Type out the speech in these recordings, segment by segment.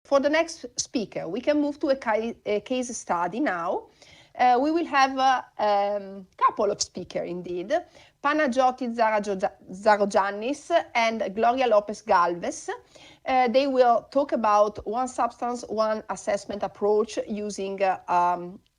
For the next speaker, we can move to a case study now. We will have a couple of speakers indeed, Panagiotis Zarogiannis and Gloria Lopez Galvez. They will talk about one substance, one assessment approach using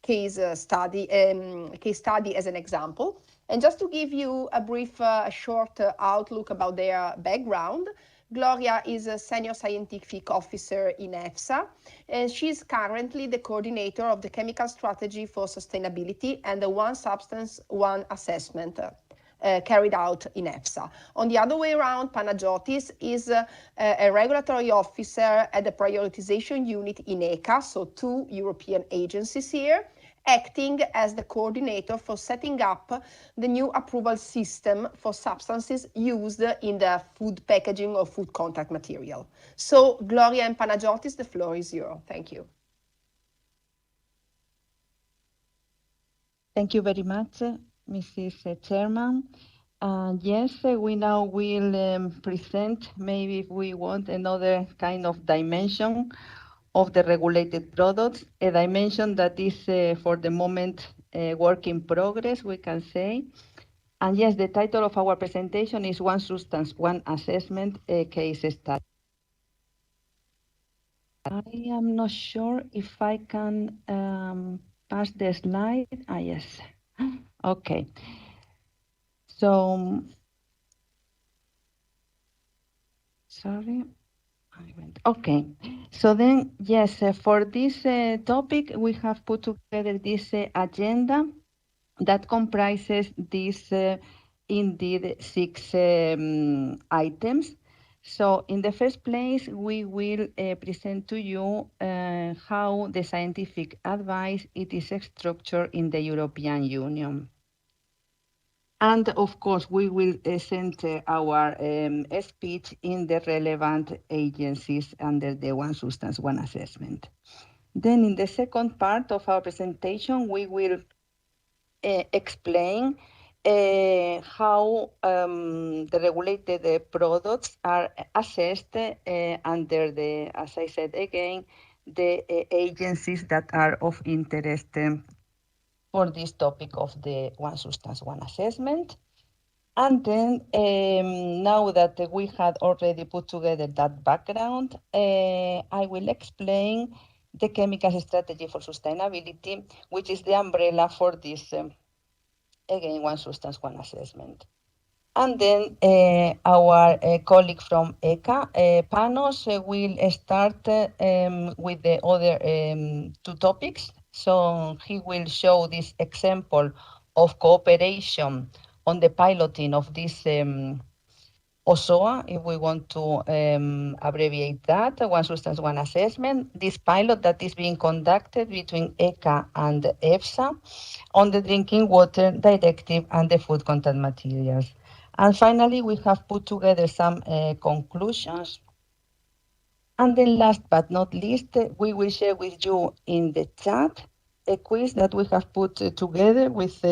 case study as an example. And just to give you a brief, short outlook about their background, Gloria is a senior scientific officer in EFSA, and she's currently the coordinator of the chemical strategy for sustainability and the one substance, one assessment carried out in EFSA. On the other way around, Panagiotis is a regulatory officer at the prioritization unit in ECHA, so 2 European agencies here, acting as the coordinator for setting up the new approval system for substances used in the food packaging or food contact material. So, Gloria and Panagiotis, the floor is yours. Thank you. Thank you very much, Mrs. Chairman. Yes, we now will present, maybe if we want, another kind of dimension of the regulated products, a dimension that is for the moment work in progress, we can say. And yes, the title of our presentation is One Substance, One Assessment, a Case Study. I am not sure if I can pass the slide. Yes. Okay. So, sorry. Okay, so then, yes, for this topic, we have put together this agenda that comprises these, indeed, 6 items. So in the first place, we will present to you how the scientific advice it is structured in the European Union. And of course, we will center our speech in the relevant agencies under the One Substance, One Assessment. Then in the second part of our presentation, we will explain how the regulated products are assessed under the, as I said again, the agencies that are of interest for this topic of the One Substance, One Assessment. And then, now that we had already put together that background, I will explain the chemical strategy for sustainability, which is the umbrella for this, again, One Substance, One Assessment. And then our colleague from ECHA, Panos, will start with the other 2 topics. So he will show this example of cooperation on the piloting of this OSOA, if we want to abbreviate that, One Substance, One Assessment, this pilot that is being conducted between ECHA and EFSA on the Drinking Water Directive and the food contact materials. And finally, we have put together some conclusions. And then last but not least, we will share with you in the chat a quiz that we have put together with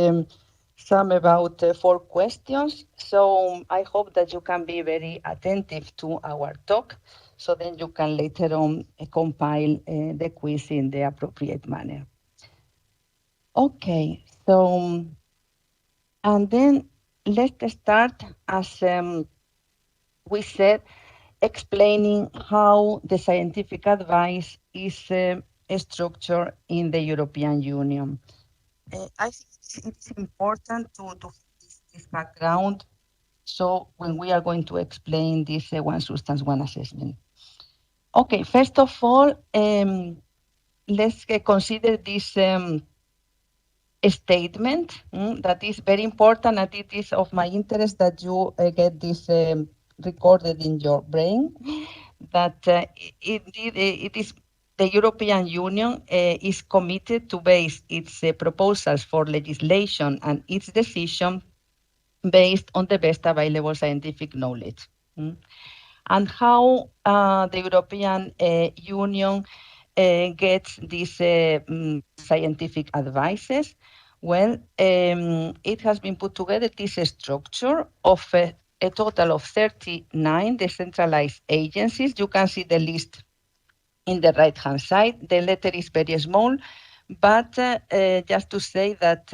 some about 4 questions. So I hope that you can be very attentive to our talk, so then you can later on compile the quiz in the appropriate manner. Okay, so, and then let's start, as we said, explaining how the scientific advice is structured in the European Union. I think it's important to have this background, so when we are going to explain this One Substance, One Assessment. Okay, first of all, let's consider this statement that is very important, and it is of my interest that you get this recorded in your brain, that it is the European Union is committed to base its proposals for legislation and its decision based on the best available scientific knowledge. And how the European Union gets these scientific advices? Well, it has been put together this structure of a total of 39 decentralized agencies. You can see the list in the right-hand side. The letter is very small, but just to say that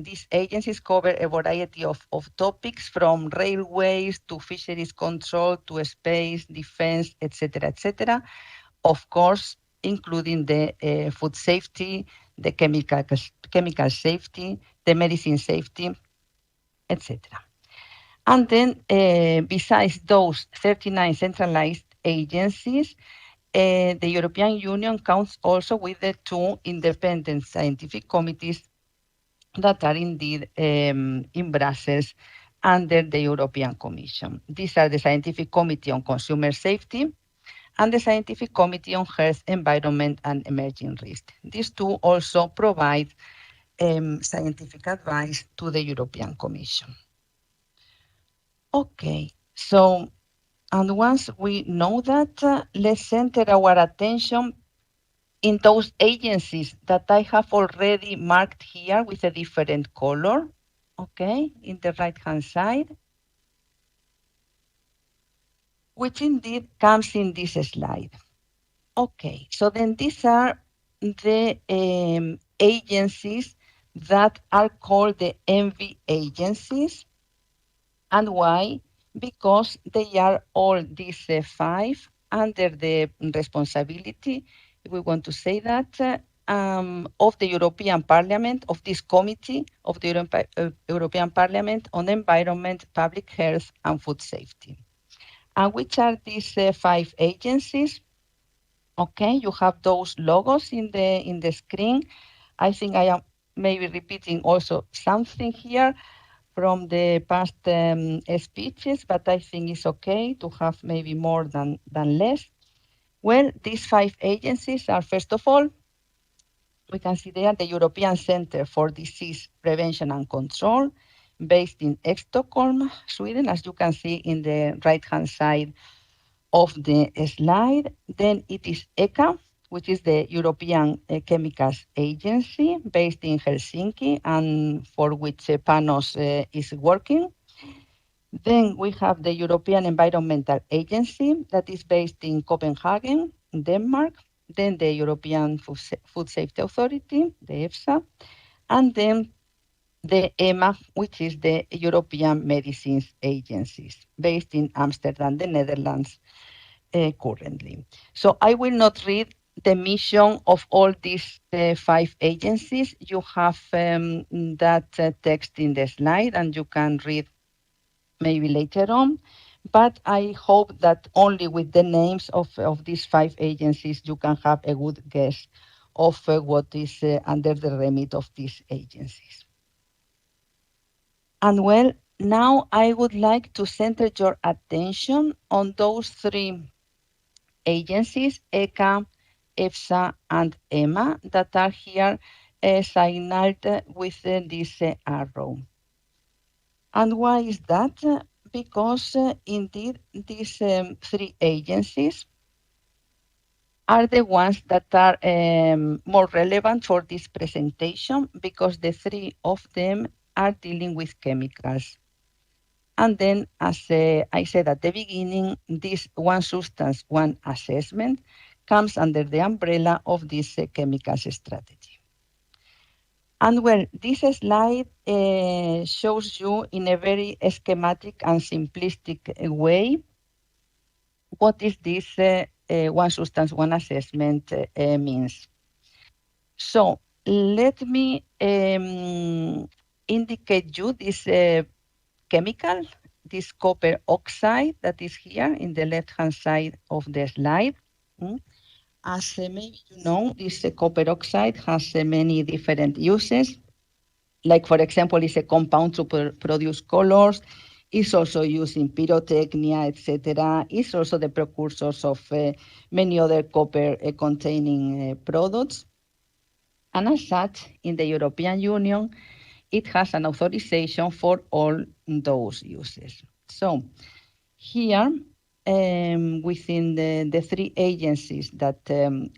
these agencies cover a variety of topics, from railways to fisheries control to space, defense, etc., of course, including the food safety, the chemical safety, the medicine safety, etc. And then, besides those 39 centralized agencies, the European Union counts also with the 2 independent scientific committees that are indeed in Brussels under the European Commission. These are the Scientific Committee on Consumer Safety and the Scientific Committee on Health, Environment and Emerging Risks. These two also provide scientific advice to the European Commission. Okay, so, and once we know that, let's center our attention in those agencies that I have already marked here with a different color, okay, in the right-hand side, which indeed comes in this slide. Okay, so then these are the agencies that are called the ENVI agencies. And why? Because they are all these 5 under the responsibility, if we want to say that, of the European Parliament, of this committee of the European Parliament on Environment, Public Health and Food Safety. And which are these 5 agencies? Okay, you have those logos in the screen. I think I am maybe repeating also something here from the past speeches, but I think it's okay to have maybe more than less. Well, these 5 agencies are, first of all, we can see there the European Centre for Disease Prevention and Control, based in Stockholm, Sweden, as you can see in the right-hand side of the slide. Then it is ECHA, which is the European Chemicals Agency, based in Helsinki, and for which Panos is working. Then we have the European Environmental Agency, that is based in Copenhagen, Denmark. Then the European Food Safety Authority, the EFSA, and then the EMA, which is the European Medicines Agencies, based in Amsterdam, the Netherlands, currently. So I will not read the mission of all these 5 agencies. You have that text in the slide, and you can read maybe later on. But I hope that only with the names of these 5 agencies, you can have a good guess of what is under the remit of these agencies. And well, now I would like to center your attention on those 3 agencies, ECHA, EFSA, and EMA, that are here signaled with this arrow. And why is that? Because indeed these 3 agencies are the ones that are more relevant for this presentation, because the 3 of them are dealing with chemicals. And then, as I said at the beginning, this one substance, one assessment comes under the umbrella of this chemicals strategy. And well, this slide shows you in a very schematic and simplistic way what is this one substance, one assessment means. So let me indicate you this chemical, this copper oxide that is here in the left-hand side of the slide. As maybe you know, this copper oxide has many different uses. Like, for example, it's a compound to produce colors. It's also used in pyrotechnia, etc. It's also the precursors of many other copper-containing products. And as such, in the European Union, it has an authorization for all those uses. So here, within the 3 agencies that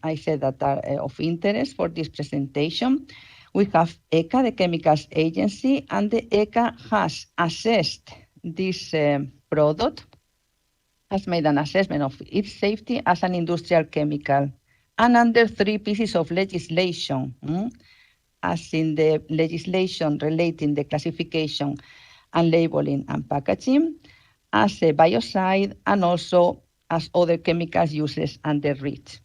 I said that are of interest for this presentation, we have ECHA, the Chemicals Agency, and the ECHA has assessed this product, has made an assessment of its safety as an industrial chemical And under 3 pieces of legislation, as in the legislation relating the classification and labeling and packaging, as a biocide, and also as other chemicals uses under REACH.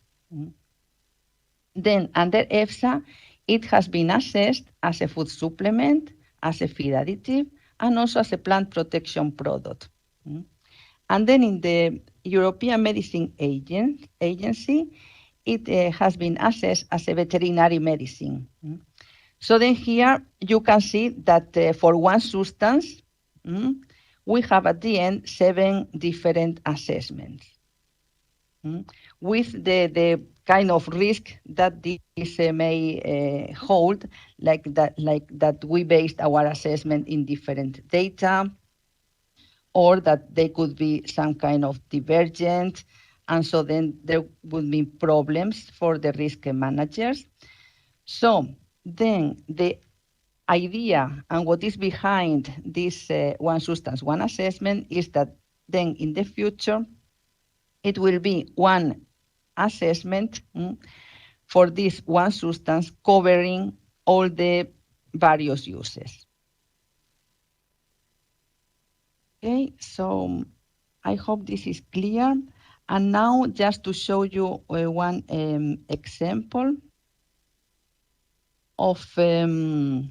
Then under EFSA, it has been assessed as a food supplement, as a feed additive, and also as a plant protection product. And then in the European Medicine Agency, it has been assessed as a veterinary medicine. So then here you can see that for one substance, we have at the end 7 different assessments with the kind of risk that this may hold, like that we based our assessment in different data, or that they could be some kind of divergent, and so then there would be problems for the risk managers. So then the idea and what is behind this one substance, one assessment is that then in the future, it will be one assessment for this one substance covering all the various uses. Okay, so I hope this is clear. And now just to show you one example of one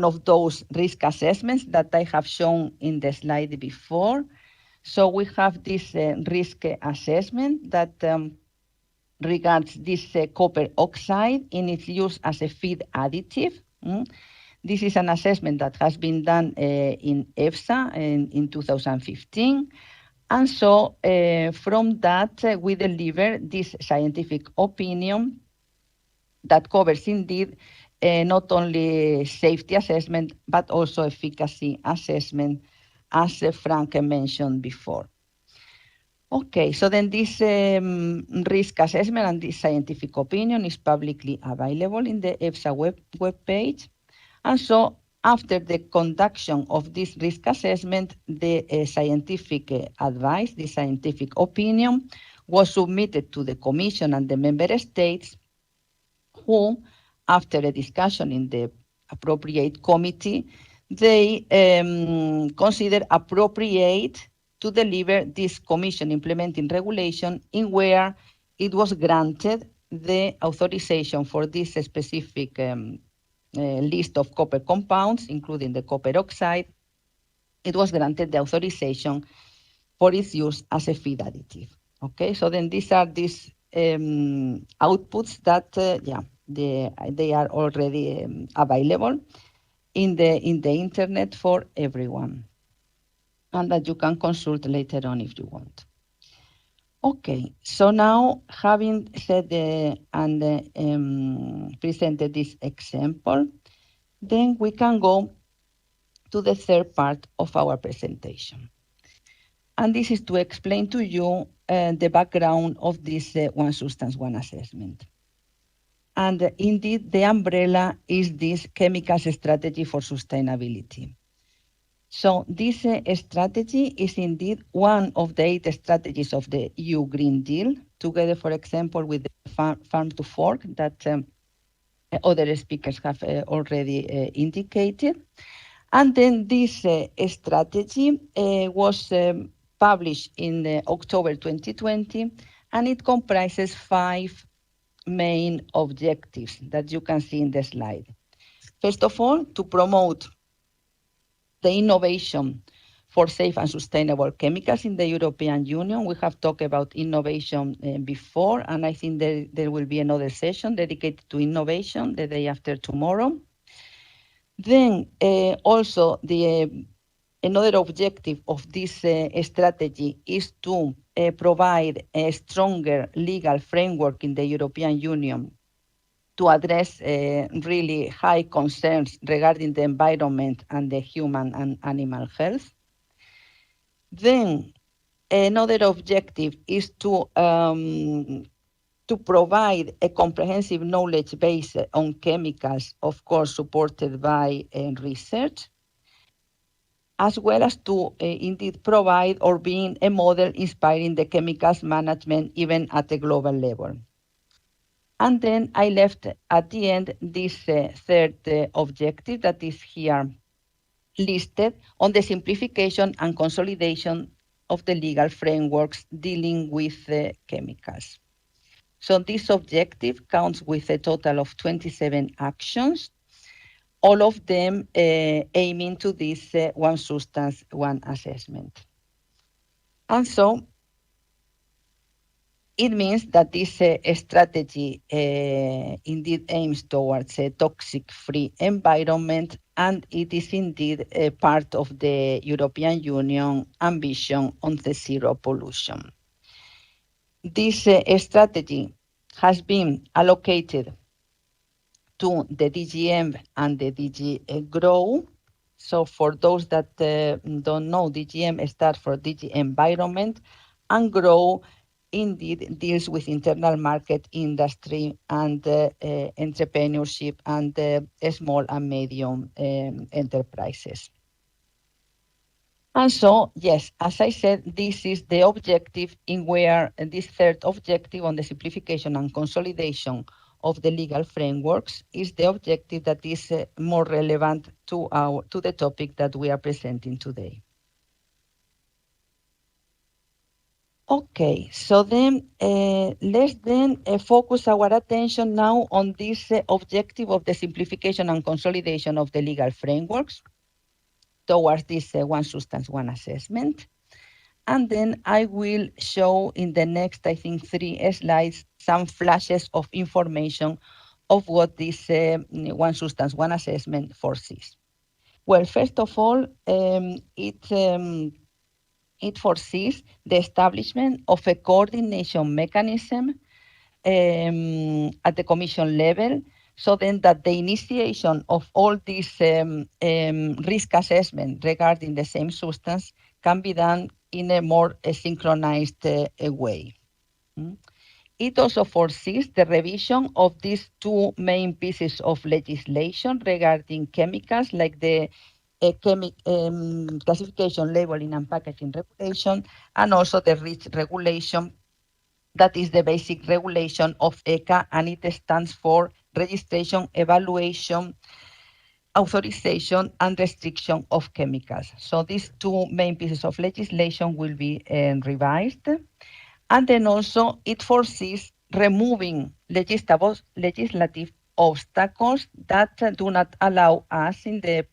of those risk assessments that I have shown in the slide before. So we have this risk assessment that regards this copper oxide in its use as a feed additive. This is an assessment that has been done in EFSA in 2015. And so from that, we deliver this scientific opinion that covers indeed not only safety assessment, but also efficacy assessment, as Frank mentioned before. Okay, so then this risk assessment and this scientific opinion is publicly available in the EFSA web page. And so after the conduction of this risk assessment, the scientific advice, the scientific opinion, was submitted to the Commission and the member states, who, after a discussion in the appropriate committee, they consider appropriate to deliver this Commission implementing regulation in where it was granted the authorization for this specific list of copper compounds, including the copper oxide. It was granted the authorization for its use as a feed additive. Okay, so then these are these outputs that, they are already available in the internet for everyone, and that you can consult later on if you want. Okay, so now having said and presented this example, then we can go to the third part of our presentation. And this is to explain to you the background of this one substance, one assessment. And indeed, the umbrella is this chemicals strategy for sustainability. So this strategy is indeed one of the 8 strategies of the EU Green Deal, together, for example, with the Farm to Fork that other speakers have already indicated. And then this strategy was published in October 2020, and it comprises 5 main objectives that you can see in the slide. First of all, to promote the innovation for safe and sustainable chemicals in the European Union. We have talked about innovation before, and I think there will be another session dedicated to innovation the day after tomorrow. Then also another objective of this strategy is to provide a stronger legal framework in the European Union to address really high concerns regarding the environment and the human and animal health. Then another objective is to provide a comprehensive knowledge base on chemicals, of course, supported by research. as well as to indeed provide or being a model inspiring the chemicals management even at the global level. And then I left at the end this third objective that is here listed on the simplification and consolidation of the legal frameworks dealing with chemicals. So this objective counts with a total of 27 actions, all of them aiming to this one substance, one assessment. And so it means that this strategy indeed aims towards a toxic-free environment, and it is indeed a part of the European Union ambition on the zero pollution. This strategy has been allocated to the DGM and the DG Grow. So for those that don't know, DGM stands for DG Environment, and Grow indeed deals with internal market, industry, and entrepreneurship, and small and medium enterprises. And so, yes, as I said, this is the objective in where this third objective on the simplification and consolidation of the legal frameworks is the objective that is more relevant to the topic that we are presenting today. Okay, so then let's then focus our attention now on this objective of the simplification and consolidation of the legal frameworks towards this one substance, one assessment. And then I will show in the next, I think, 3 slides, some flashes of information of what this one substance, one assessment foresees. Well, first of all, it foresees the establishment of a coordination mechanism at the Commission level, so then that the initiation of all these risk assessment regarding the same substance can be done in a more synchronized way. It also foresees the revision of these 2 main pieces of legislation regarding chemicals, like the classification, labeling, and packaging regulation, and also the REACH regulation. That is the basic regulation of ECA, and it stands for Registration, Evaluation, Authorization, and Restriction of Chemicals. So these 2 main pieces of legislation will be revised. And then also it foresees removing legislative obstacles that do not allow us in the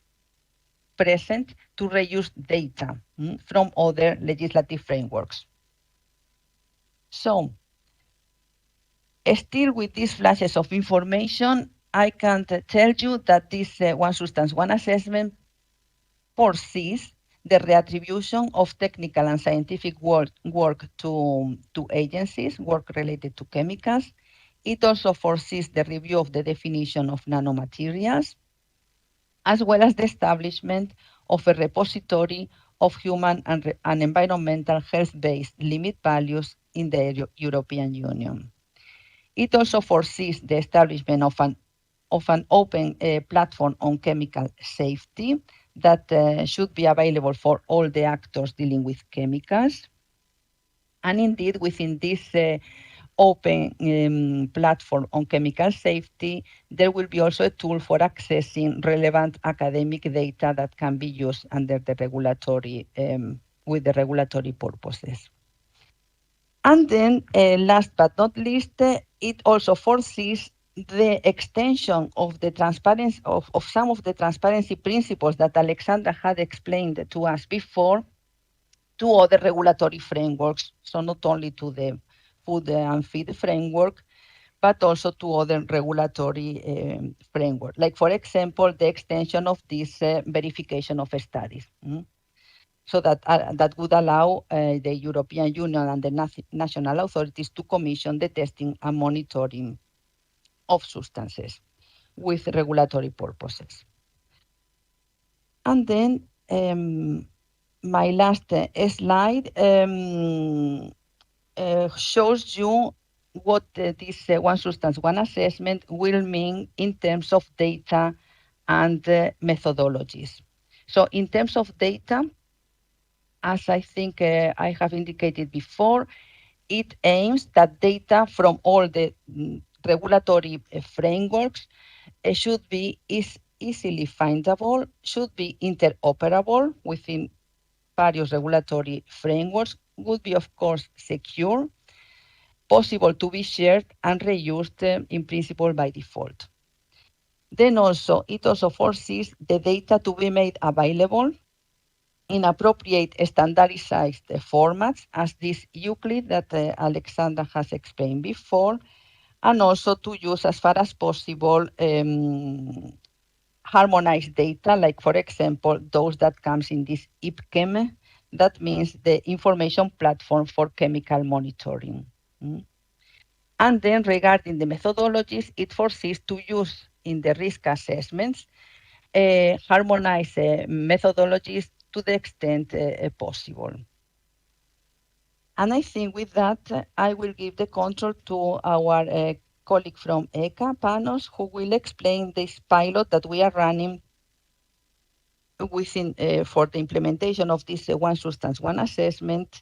present to reuse data from other legislative frameworks. So, still with these flashes of information, I can tell you that this one substance, one assessment foresees the reattribution of technical and scientific work to agencies, work related to chemicals. It also foresees the review of the definition of nanomaterials, as well as the establishment of a repository of human and environmental health-based limit values in the European Union. It also foresees the establishment of an open platform on chemical safety that should be available for all the actors dealing with chemicals. And indeed, within this open platform on chemical safety, there will be also a tool for accessing relevant academic data that can be used under the regulatory, with the regulatory purposes. And then, last but not least, it also foresees the extension of the transparency of some of the transparency principles that Alexandra had explained to us before to other regulatory frameworks. So not only to the food and feed framework, but also to other regulatory framework. Like, for example, the extension of this verification of studies. So that would allow the European Union and the national authorities to commission the testing and monitoring of substances with regulatory purposes. And then my last slide shows you what this one substance, one assessment will mean in terms of data and methodologies. So in terms of data, as I think I have indicated before, it aims that data from all the regulatory frameworks should be easily findable, should be interoperable within various regulatory frameworks, would be, of course, secure, possible to be shared and reused in principle by default. Then also, it also foresees the data to be made available in appropriate standardized formats, as this Euclid that Alexandra has explained before, and also to use as far as possible harmonized data, like for example, those that comes in this IPChem, that means the information platform for chemical monitoring. And then regarding the methodologies, it foresees to use in the risk assessments harmonized methodologies to the extent possible. And I think with that, I will give the control to our colleague from ECA, Panos, who will explain this pilot that we are running within for the implementation of this one substance, one assessment.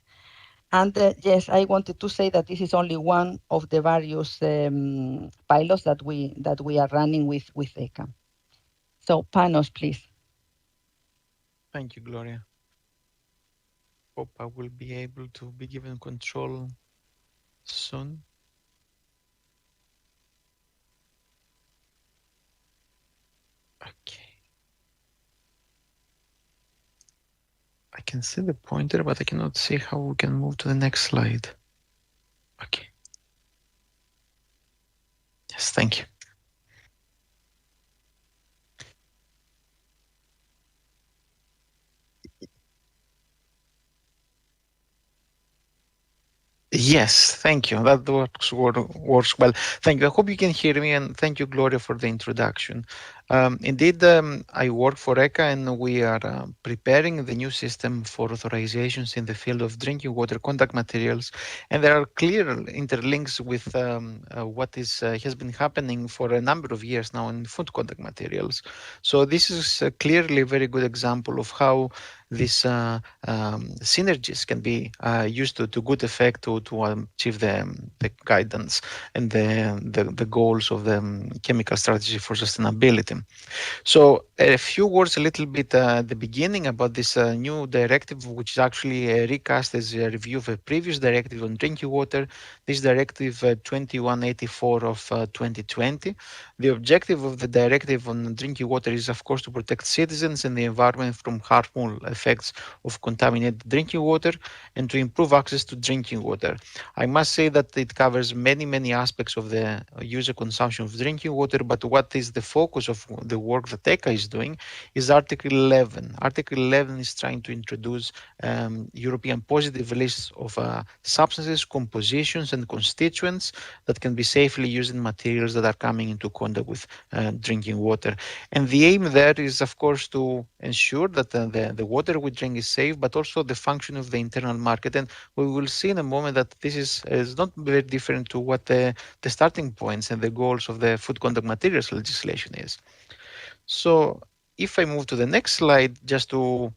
And yes, I wanted to say that this is only one of the various pilots that we are running with ECA. So Panos, please. Thank you, Gloria. Hope I will be able to be given control soon. Okay. I can see the pointer, but I cannot see how we can move to the next slide. Okay. Yes, thank you. Yes, thank you. That works well. Thank you. I hope you can hear me, and thank you, Gloria, for the introduction. Indeed, I work for ECA, and we are preparing the new system for authorizations in the field of drinking water contact materials, and there are clear interlinks with what has been happening for a number of years now in food contact materials. So this is clearly a very good example of how these synergies can be used to good effect to achieve the guidance and the goals of the chemical strategy for sustainability. So a few words a little bit at the beginning about this new directive, which is actually a recast as a review of a previous directive on drinking water, this directive 2184 of 2020. The objective of the directive on drinking water is, of course, to protect citizens and the environment from harmful effects of contaminated drinking water and to improve access to drinking water. I must say that it covers many aspects of the user consumption of drinking water, but what is the focus of the work that ECA is doing is Article 11. Article 11 is trying to introduce European positive lists of substances, compositions, and constituents that can be safely used in materials that are coming into contact with drinking water. And the aim there is, of course, to ensure that the water we drink is safe, but also the function of the internal market. And we will see in a moment that this is not very different to what the starting points and the goals of the food contact materials legislation is. So if I move to the next slide, just to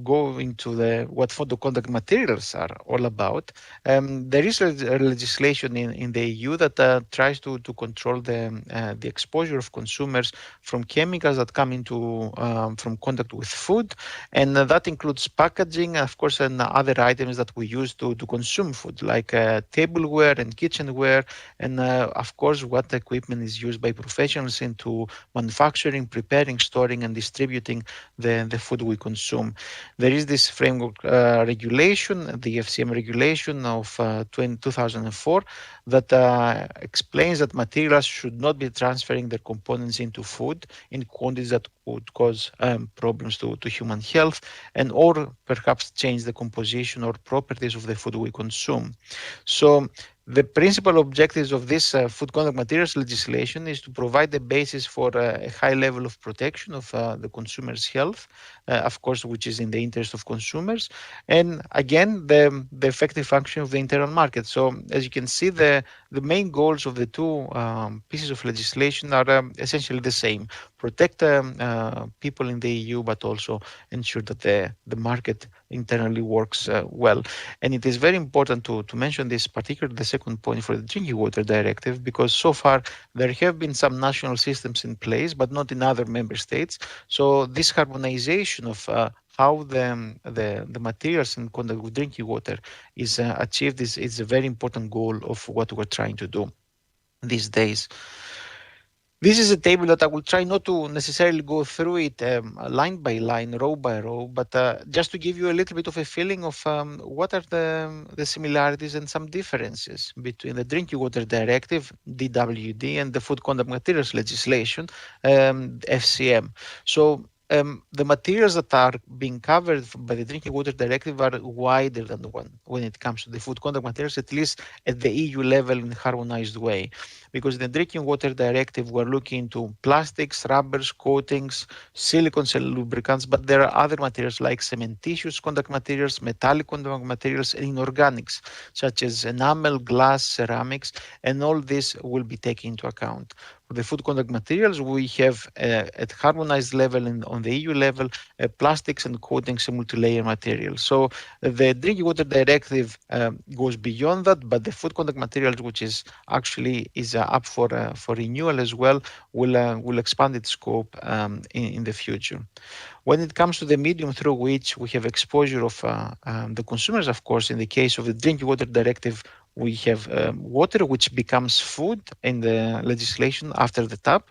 go into what food contact materials are all about, there is a legislation in the EU that tries to control the exposure of consumers from chemicals that come into from contact with food, and that includes packaging, of course, and other items that we use to consume food, like tableware and kitchenware, and of course, what equipment is used by professionals into manufacturing, preparing, storing, and distributing the food we consume. There is this framework regulation, the FCM regulation of 2004, that explains that materials should not be transferring their components into food in quantities that would cause problems to human health, and or perhaps change the composition or properties of the food we consume. So the principal objectives of this food contact materials legislation is to provide the basis for a high level of protection of the consumer's health, of course, which is in the interest of consumers, and again, the effective function of the internal market. So as you can see, the the main goals of the two pieces of legislation are essentially the same: protect people in the EU, but also ensure that the market internally works well. And it is very important to mention this, particularly the second point for the Drinking Water Directive, because so far there have been some national systems in place, but not in other member states. So this harmonization of how the materials in contact with drinking water is achieved is a very important goal of what we're trying to do these days. This is a table that I will try not to necessarily go through it line by line, row by row, but just to give you a little bit of a feeling of what are the similarities and some differences between the Drinking Water Directive, DWD, and the Food Contact Materials legislation, FCM. So the materials that are being covered by the Drinking Water Directive are wider than the one when it comes to the food contact materials, at least at the EU level in a harmonized way. Because in the Drinking Water Directive, we're looking into plastics, rubbers, coatings, silicones, and lubricants, but there are other materials like cementitious contact materials, metallic contact materials, and inorganics, such as enamel, glass, ceramics, and all this will be taken into account. For the food contact materials, we have at harmonized level and on the EU level, plastics and coatings and multi-layer materials. So the Drinking Water Directive goes beyond that, but the food contact materials, which is actually is up for renewal as well, will expand its scope in the future. When it comes to the medium through which we have exposure of the consumers, of course, in the case of the Drinking Water Directive, we have water which becomes food in the legislation after the tap.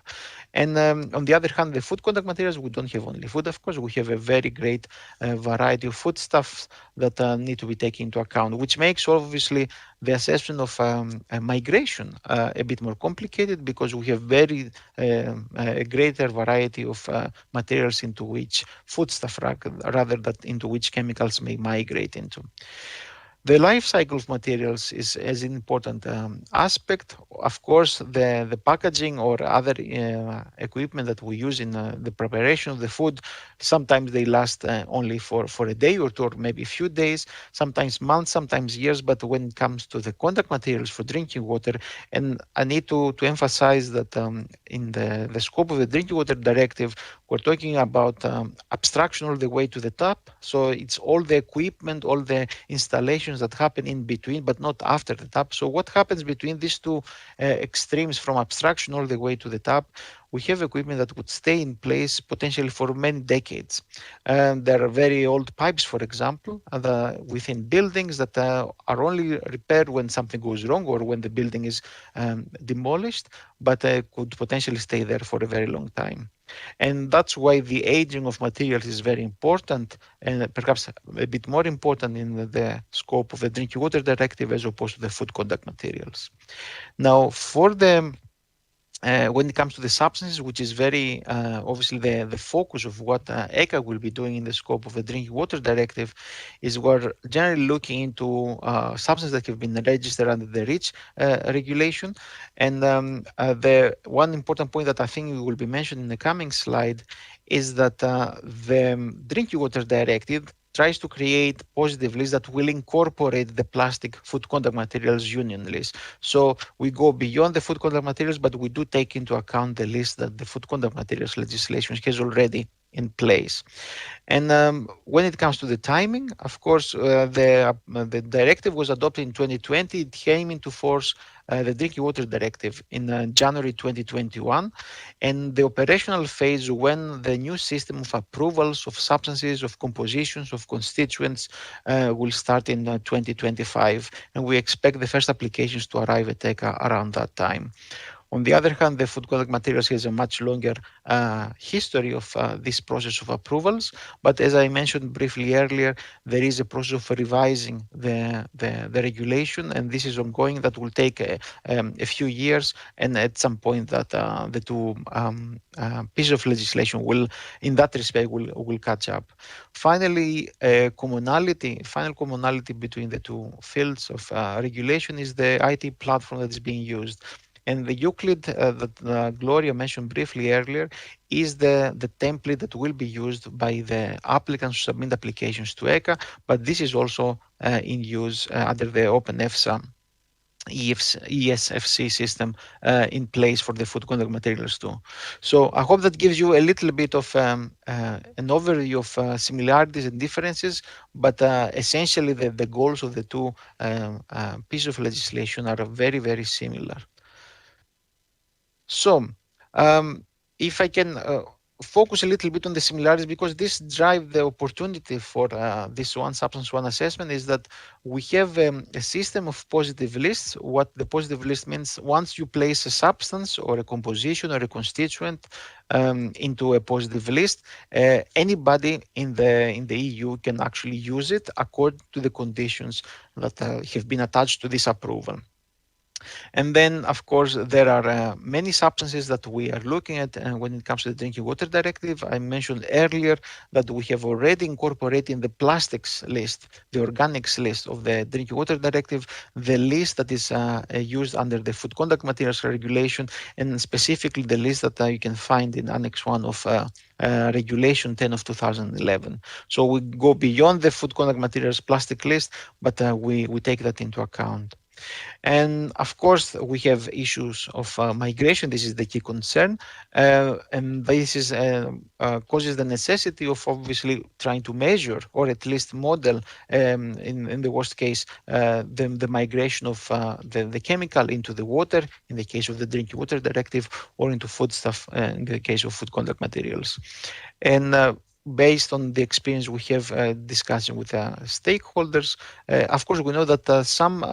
And on the other hand, the food contact materials, we don't have only food, of course, we have a very great variety of foodstuffs that need to be taken into account, which makes obviously the assessment of migration a bit more complicated because we have very a greater variety of materials into which foodstuff rather than into which chemicals may migrate into. The life cycle of materials is an important aspect. Of course, the packaging or other equipment that we use in the preparation of the food, sometimes they last only for a day or two, or maybe a few days, sometimes months, sometimes years. But when it comes to the contact materials for drinking water, and I need to emphasize that in the scope of the Drinking Water Directive, we're talking about abstraction all the way to the top. So it's all the equipment, all the installations that happen in between, but not after the tap. So what happens between these two extremes from abstraction all the way to the tap? We have equipment that would stay in place potentially for many decades. There are very old pipes, for example, within buildings that are only repaired when something goes wrong or when the building is demolished, but could potentially stay there for a very long time. And that's why the aging of materials is very important and perhaps a bit more important in the scope of the Drinking Water Directive as opposed to the food contact materials. Now, for the when it comes to the substances, which is very obviously the focus of what ECHA will be doing in the scope of the Drinking Water Directive, is we're generally looking into substances that have been registered under the REACH regulation. And the one important point that I think we will be mentioned in the coming slide is that the Drinking Water Directive tries to create positive lists that will incorporate the plastic food contact materials union list. So we go beyond the food contact materials, but we do take into account the list that the food contact materials legislation has already in place. And when it comes to the timing, of course, the directive was adopted in 2020. It came into force, the Drinking Water Directive, in January 2021. And the operational phase, when the new system of approvals of substances, of compositions, of constituents will start in 2025. And we expect the first applications to arrive at ECHA around that time. On the other hand, the food contact materials has a much longer history of this process of approvals. But as I mentioned briefly earlier, there is a process of revising the regulation, and this is ongoing. That will take a few years, and at some point that the two pieces of legislation will, in that respect, will catch up. Finally, final commonality between the two fields of regulation is the IT platform that is being used. And the Euclid that Gloria mentioned briefly earlier is the template that will be used by the applicants who submit applications to ECHA, but this is also in use under the Open EFSA ESFC system in place for the food contact materials too. So I hope that gives you a little bit of an overview of similarities and differences, but essentially the goals of the two pieces of legislation are very, very similar. So, if I can focus a little bit on the similarities, because this drive the opportunity for this one substance one assessment is that we have a system of positive lists. What the positive list means, once you place a substance or a composition or a constituent into a positive list, anybody in the EU can actually use it according to the conditions that have been attached to this approval. And then, of course, there are many substances that we are looking at when it comes to the Drinking Water Directive. I mentioned earlier that we have already incorporated in the plastics list, the organics list of the Drinking Water Directive, the list that is used under the Food Contact Materials Regulation, and specifically the list that you can find in Annex 1 of Regulation 10 of 2011. So we go beyond the food contact materials plastic list, but we take that into account. And of course, we have issues of migration. This is the key concern. And this is causes the necessity of obviously trying to measure or at least model, in the worst case, the migration of the chemical into the water, in the case of the Drinking Water Directive, or into foodstuff, in the case of food contact materials. And based on the experience we have discussing with stakeholders, of course, we know that some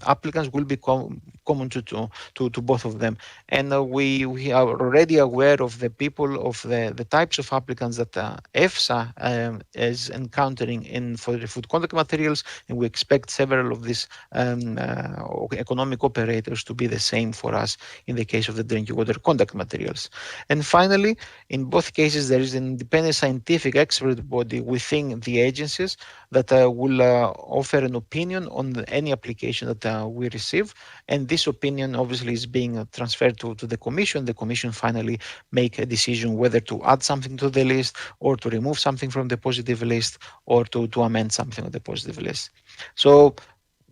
applicants will be common to both of them. And we are already aware of the people, of the types of applicants that EFSA is encountering for the food contact materials, and we expect several of these economic operators to be the same for us in the case of the drinking water contact materials. And finally, in both cases, there is an independent scientific expert body within the agencies that will offer an opinion on any application that we receive. And this opinion obviously is being transferred to the Commission. The Commission finally make a decision whether to add something to the list, or to remove something from the positive list, or to amend something on the positive list. So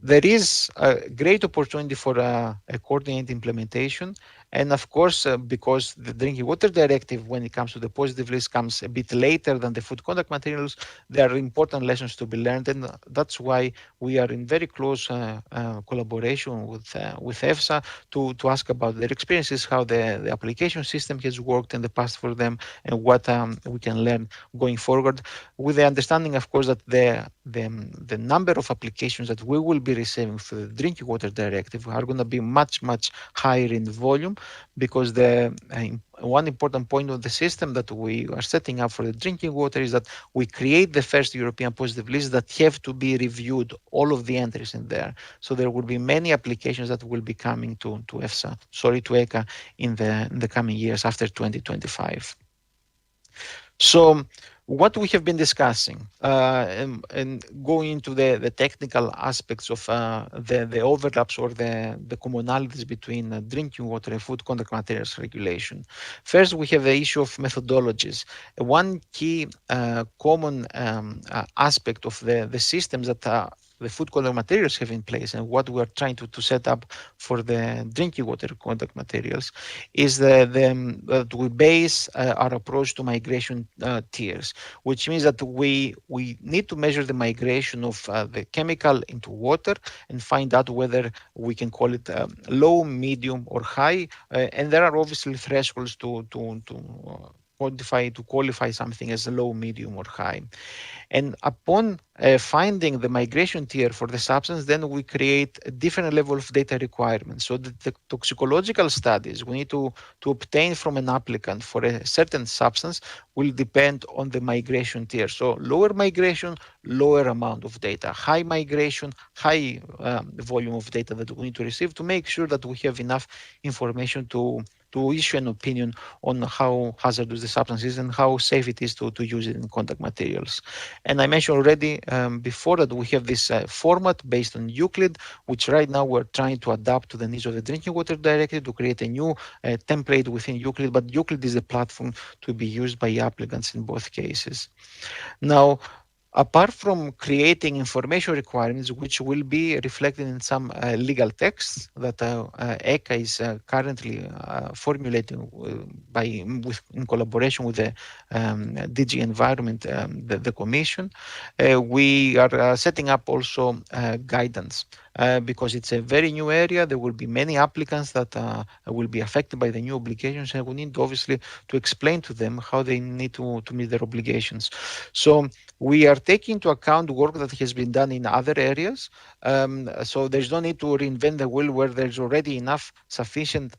there is a great opportunity for a coordinated implementation. And of course, because the Drinking Water Directive, when it comes to the positive list, comes a bit later than the food contact materials, there are important lessons to be learned. And that's why we are in very close collaboration with EFSA to ask about their experiences, how the application system has worked in the past for them, and what we can learn going forward, with the understanding, of course, that the number of applications that we will be receiving for the Drinking Water Directive are going to be much, much higher in volume, because the one important point of the system that we are setting up for the drinking water is that we create the first European positive list that have to be reviewed, all of the entries in there. So there will be many applications that will be coming to EFSA, to ECHA in the coming years after 2025. So what we have been discussing, and going into the technical aspects of the overlaps or the commonalities between drinking water and food contact materials regulation. First, we have the issue of methodologies. One key common aspect of the systems that the food contact materials have in place, and what we are trying to set up for the drinking water contact materials, is that we base our approach to migration tiers, which means that we need to measure the migration of the chemical into water and find out whether we can call it low, medium, or high. And there are obviously thresholds to qualify something as low, medium, or high. And upon finding the migration tier for the substance, then we create a different level of data requirements. So the toxicological studies we need to obtain from an applicant for a certain substance will depend on the migration tier. So lower migration, lower amount of data. High migration, high volume of data that we need to receive to make sure that we have enough information to issue an opinion on how hazardous the substance is and how safe it is to use it in contact materials. And I mentioned already before that we have this format based on Euclid, which right now we're trying to adapt to the needs of the Drinking Water Directive to create a new template within Euclid. But Euclid is a platform to be used by applicants in both cases. Now, Apart from creating information requirements, which will be reflected in some legal texts that ECA is currently formulating in collaboration with the DG Environment, the Commission, we are setting up also guidance. Because it's a very new area, there will be many applicants that will be affected by the new obligations, and we need obviously to explain to them how they need to meet their obligations. So we are taking into account work that has been done in other areas. So there's no need to reinvent the wheel where there's already enough sufficient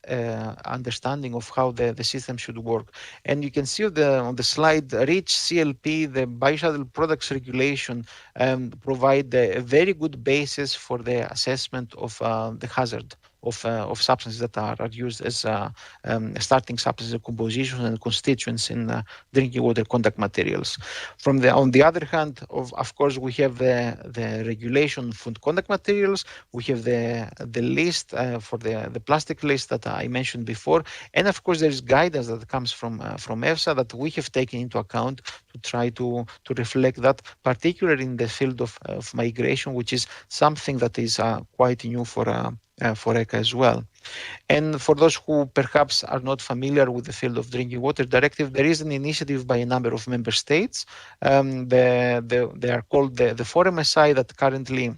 understanding of how the system should work. And you can see on the slide, REACH, CLP, the Biocide Products Regulation provide a very good basis for the assessment of the hazard of substances that are used as starting substances, compositions, and constituents in drinking water contact materials. On the other hand, of course, we have the regulation food contact materials. We have the list for the plastic list that I mentioned before, and of course, there is guidance that comes from EFSA that we have taken into account to try to reflect that, particularly in the field of migration, which is something that is quite new for ECA as well. And for those who perhaps are not familiar with the field of drinking water directive, there is an initiative by a number of member states. They are called the 4MSI that currently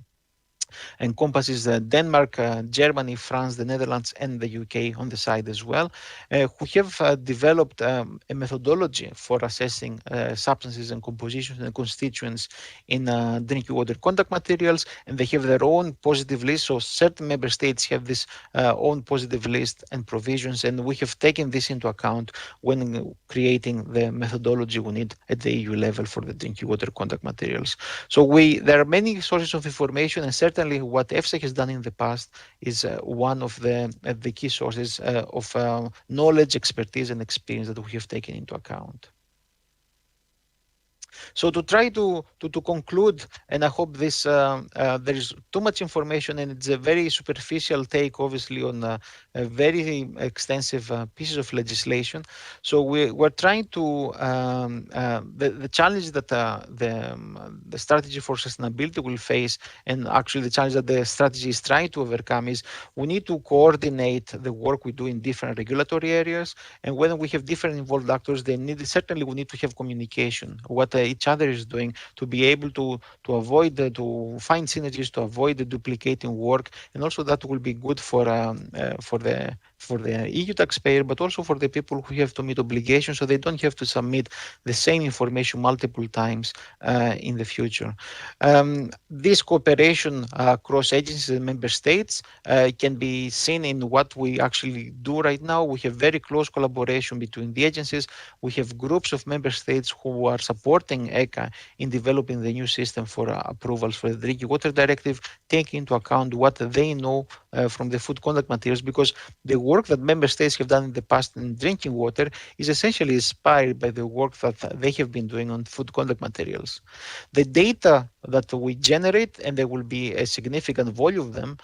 encompasses Denmark, Germany, France, the Netherlands, and the UK on the side as well, who have developed a methodology for assessing substances and compositions and constituents in drinking water contact materials, and they have their own positive list. So certain member states have this own positive list and provisions, and we have taken this into account when creating the methodology we need at the EU level for the drinking water contact materials. So there are many sources of information, and certainly what EFSA has done in the past is one of the key sources of knowledge, expertise, and experience that we have taken into account. So to try to conclude, and I hope this there is too much information and it's a very superficial take, obviously, on a very extensive pieces of legislation. So we're trying to the challenge that the strategy for sustainability will face, and actually the challenge that the strategy is trying to overcome, is we need to coordinate the work we do in different regulatory areas, and when we have different involved actors, certainly we need to have communication what each other is doing to be able to avoid to find synergies, to avoid the duplicating work, and also that will be good for the EU taxpayer, but also for the people who have to meet obligations, so they don't have to submit the same information multiple times in the future. This cooperation across agencies and member states can be seen in what we actually do right now. We have very close collaboration between the agencies. We have groups of member states who are supporting ECA in developing the new system for approvals for the Drinking Water Directive, taking into account what they know from the food contact materials, because the work that member states have done in the past in drinking water is essentially inspired by the work that they have been doing on food contact materials. The data that we generate, and there will be a significant volume of them,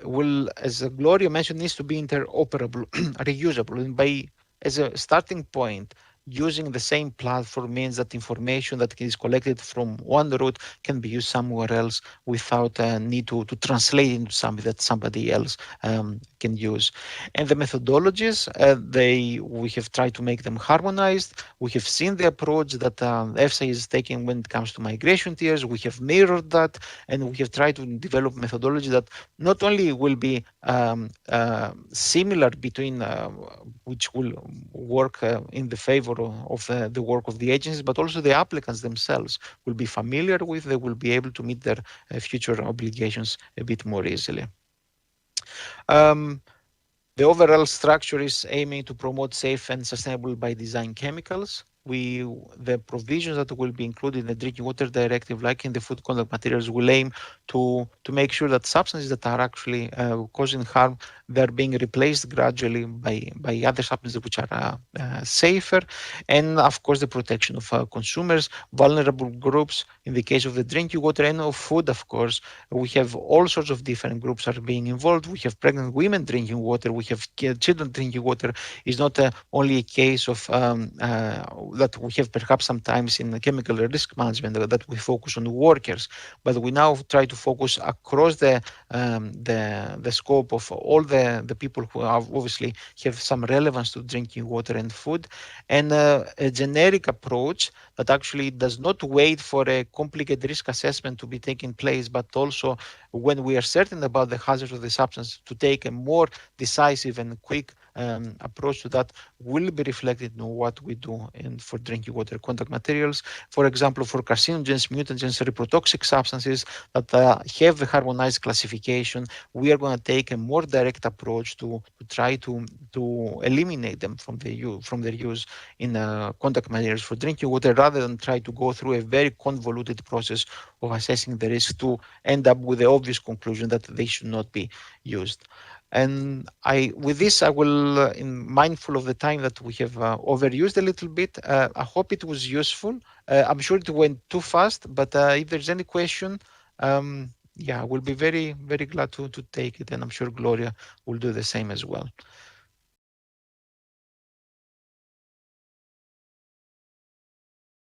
will, as Gloria mentioned, needs to be interoperable, reusable, and as a starting point, using the same platform means that information that is collected from one route can be used somewhere else without a need to translate into something that somebody else can use. And the methodologies, we have tried to make them harmonized. We have seen the approach that EFSA is taking when it comes to migration tiers. We have mirrored that, and we have tried to develop methodology that not only will be similar between which will work in the favor of the work of the agencies, but also the applicants themselves will be familiar with, they will be able to meet their future obligations a bit more easily. The overall structure is aiming to promote safe and sustainable by design chemicals. The provisions that will be included in the Drinking Water Directive, like in the food contact materials, will aim to make sure that substances that are actually causing harm, they're being replaced gradually by other substances which are safer, and of course the protection of consumers, vulnerable groups. In the case of the drinking water and of food, of course, we have all sorts of different groups are being involved. We have pregnant women drinking water, we have children drinking water. It's not only a case of that we have perhaps sometimes in the chemical risk management, that we focus on workers, but we now try to focus across the scope of all the people who are obviously have some relevance to drinking water and food, and a generic approach that actually does not wait for a complicated risk assessment to be taking place, but also when we are certain about the hazards of the substance, to take a more decisive and quick approach to that will be reflected in what we do for drinking water contact materials. For example, for carcinogens, mutagens, reprotoxic substances that have a harmonized classification, we are going to take a more direct approach to try to eliminate them from their use in contact materials for drinking water, rather than try to go through a very convoluted process of assessing the risk to end up with the obvious conclusion that they should not be used. And with this, I will, in mindful of the time that we have overused a little bit, I hope it was useful. I'm sure it went too fast, but if there's any question, yeah, we'll be very, very glad to take it. And I'm sure Gloria will do the same as well.